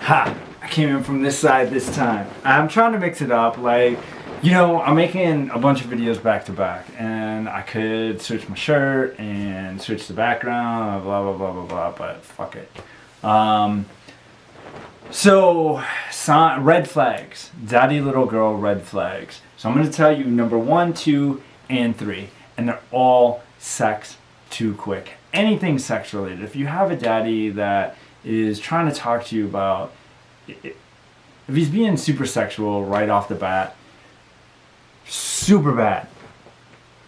Ha! I came in from this side this time. I'm trying to mix it up. Like, you know, I'm making a bunch of videos back to back, and I could switch my shirt and switch the background, blah blah blah blah blah. But fuck it. Red flags, daddy little girl red flags. So I'm going to tell you number 1, 2, and 3, and they're all sex too quick. Anything sex related. If you have a daddy that is trying to talk to you about, if he's being super sexual right off the bat, super bad.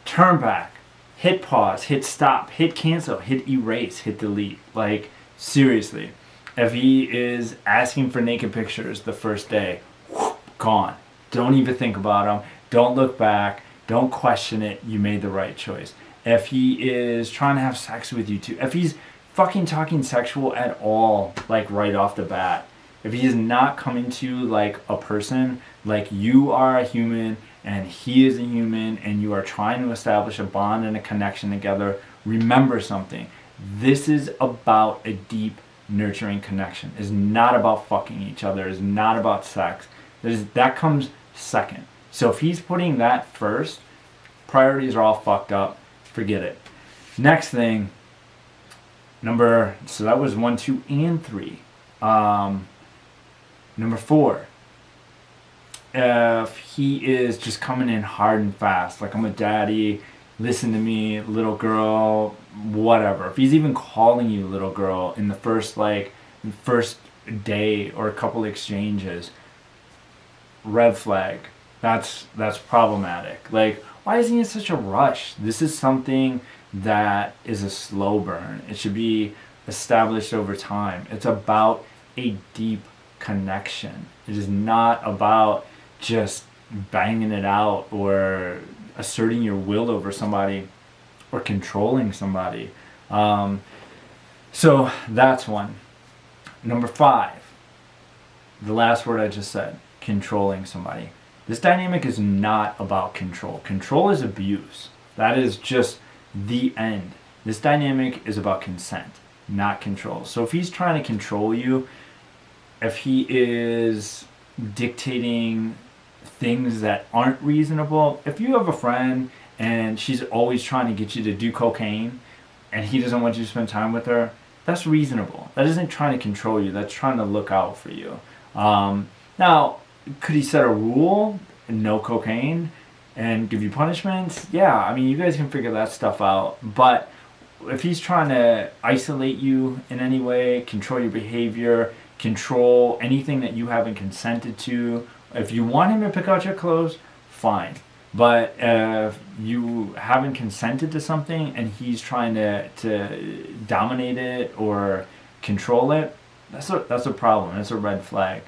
Turn back, hit pause, hit stop, hit cancel, hit erase, hit delete. Like, seriously. If he is asking for naked pictures the first day, gone. Don't even think about him. Don't look back. Don't question it. You made the right choice. If he is trying to have sex with you too, if he's fucking talking sexual at all, like right off the bat, if he is not coming to you like a person, like you are a human and he is a human and you are trying to establish a bond and a connection together, remember something. This is about a deep, nurturing connection. It's not about fucking each other. It's not about sex. That comes second. So if he's putting that first, priorities are all fucked up. Forget it. Next thing, so that was 1, 2, and 3. Number 4, if he is just coming in hard and fast, like I'm a daddy, listen to me, little girl, whatever. If he's even calling you little girl in the first day or a couple exchanges, red flag. That's problematic. Like, why is he in such a rush? This is something that is a slow burn. It should be established over time. It's about a deep connection. It is not about just banging it out or asserting your will over somebody or controlling somebody. So that's one. Number 5, the last word I just said, controlling somebody. This dynamic is not about control. Control is abuse. That is just the end. This dynamic is about consent, not control. So if he's trying to control you, if he is dictating things that aren't reasonable, if you have a friend and she's always trying to get you to do cocaine and he doesn't want you to spend time with her, that's reasonable. That isn't trying to control you. That's trying to look out for you. Now, could he set a rule, no cocaine, and give you punishments? Yeah, I mean, you guys can figure that stuff out. But if he's trying to isolate you in any way, control your behavior, control anything that you haven't consented to, if you want him to pick out your clothes, fine. But if you haven't consented to something and he's trying to dominate it or control it, that's a problem. That's a red flag.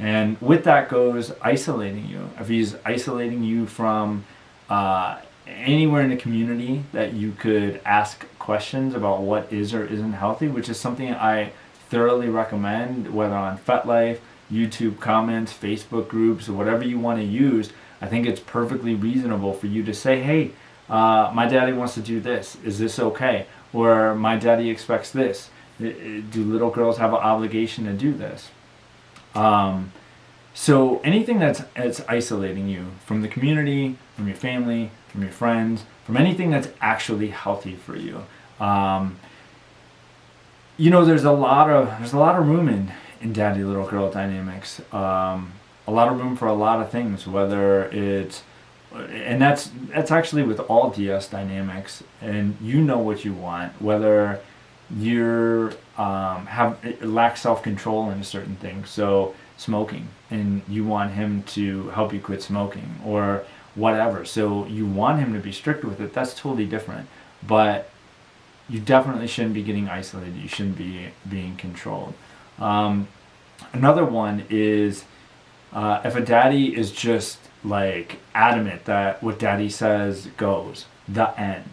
And with that goes isolating you. If he's isolating you from anywhere in the community that you could ask questions about what is or isn't healthy, which is something I thoroughly recommend, whether on FetLife, YouTube comments, Facebook groups, or whatever you want to use. I think it's perfectly reasonable for you to say, hey, my daddy wants to do this. Is this okay? Or my daddy expects this. Do little girls have an obligation to do this? So anything that's isolating you from the community, from your family, from your friends, from anything that's actually healthy for you. You know, there's a lot of room in daddy little girl dynamics. A lot of room for a lot of things, whether it's, and that's actually with all DS dynamics, and you know what you want, whether you're lack self-control in a certain thing, so smoking, and you want him to help you quit smoking or whatever, so you want him to be strict with it. That's totally different, but you definitely shouldn't be getting isolated. You shouldn't be being controlled. Another one is if a daddy is just like adamant that what daddy says goes, the end.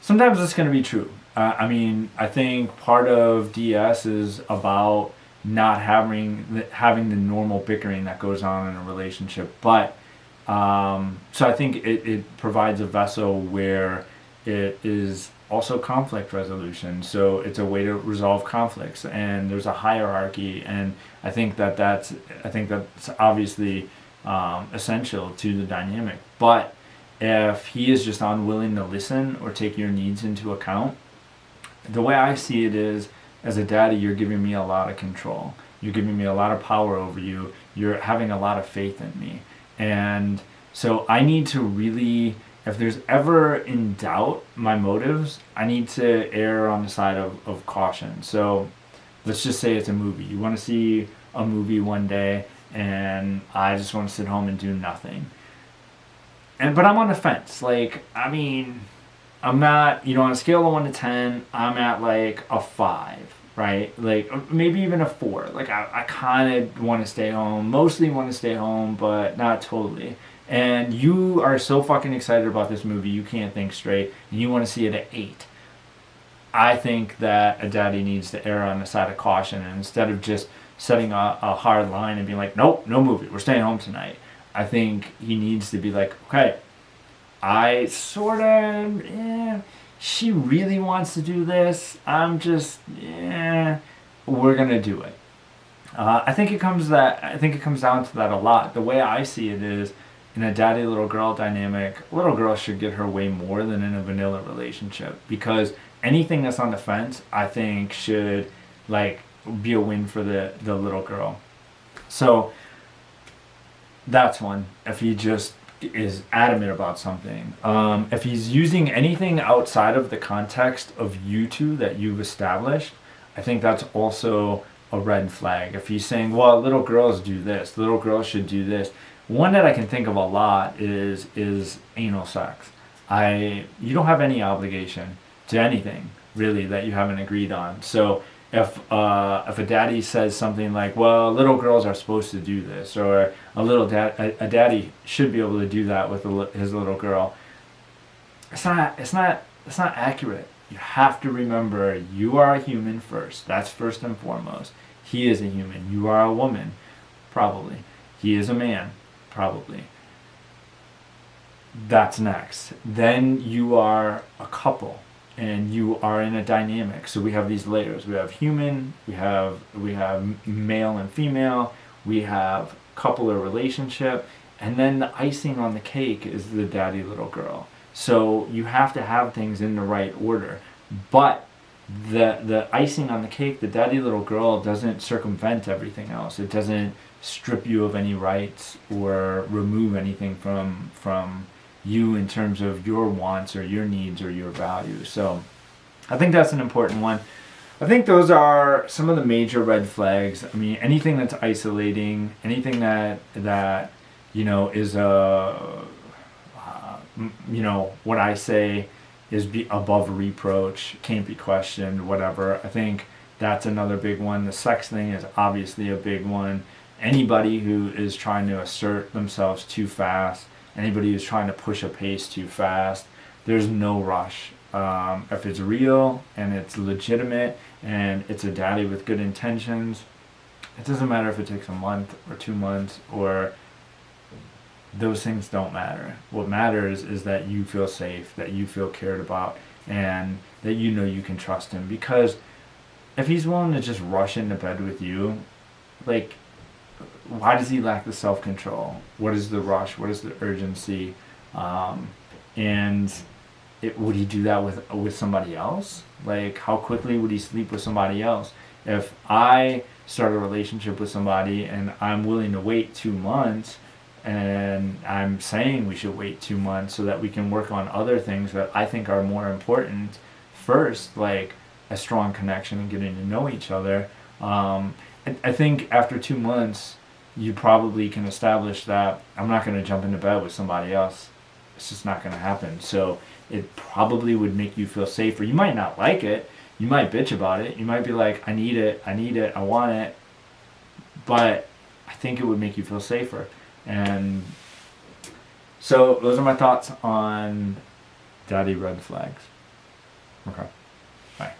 Sometimes it's going to be true. I mean, I think part of DS is about not having the normal bickering that goes on in a relationship. But so I think it provides a vessel where it is also conflict resolution. So it's a way to resolve conflicts, and there's a hierarchy, and I think that's obviously essential to the dynamic. But if he is just unwilling to listen or take your needs into account, the way I see it is, as a daddy, you're giving me a lot of control. You're giving me a lot of power over you. You're having a lot of faith in me. And so I need to really, if there's ever in doubt my motives, I need to err on the side of caution. So let's just say it's a movie. You want to see a movie one day, and I just want to sit home and do nothing. But I'm on the fence. Like, I mean, I'm not, on a scale of 1 to 10, I'm at like a 5, right? Like, maybe even a 4. Like, I kind of want to stay home, mostly want to stay home, but not totally. And you are so fucking excited about this movie, you can't think straight, and you want to see it at 8. I think that a daddy needs to err on the side of caution, and instead of just setting a hard line and being like, nope, no movie, we're staying home tonight. I think he needs to be like, okay, I sort of, she really wants to do this. I'm just, we're gonna do it. I think it comes down to that a lot. The way I see it is, in a daddy little girl dynamic, little girl should get her way more than in a vanilla relationship, because anything that's on the fence, I think, should like be a win for the little girl. So that's one. If he just is adamant about something, if he's using anything outside of the context of you two that you've established, I think that's also a red flag. If he's saying, well, little girls do this, little girls should do this. One that I can think of a lot is anal sex. You don't have any obligation to anything really that you haven't agreed on. So if a daddy says something like, well, little girls are supposed to do this, or a daddy should be able to do that with his little girl, it's not accurate. You have to remember, you are a human first. That's first and foremost. He is a human. You are a woman, probably. He is a man, probably. That's next. Then you are a couple, and you are in a dynamic. So we have these layers. We have human, we have male and female, we have couple or relationship, and then the icing on the cake is the daddy little girl. So you have to have things in the right order. But the icing on the cake, the daddy little girl, doesn't circumvent everything else. It doesn't strip you of any rights or remove anything from you in terms of your wants or your needs or your values. So I think that's an important one. I think those are some of the major red flags. I mean, anything that's isolating, anything that is what I say is above reproach, can't be questioned, whatever. I think that's another big one. The sex thing is obviously a big one. Anybody who is trying to assert themselves too fast, anybody who's trying to push a pace too fast, there's no rush. If it's real and it's legitimate and it's a daddy with good intentions, it doesn't matter if it takes a month or 2 months, or those things don't matter. What matters is that you feel safe, that you feel cared about, and that you can trust him. Because if he's willing to just rush into bed with you, like, why does he lack the self-control? What is the rush? What is the urgency? Would he do that with somebody else? Like, how quickly would he sleep with somebody else? If I start a relationship with somebody and I'm willing to wait 2 months, and I'm saying we should wait 2 months so that we can work on other things that I think are more important first, like a strong connection and getting to know each other. I think after 2 months, you probably can establish that I'm not going to jump into bed with somebody else. It's just not going to happen. So it probably would make you feel safer. You might not like it. You might bitch about it. You might be like, I need it, I want it. But I think it would make you feel safer. And so those are my thoughts on daddy red flags. Okay. Bye.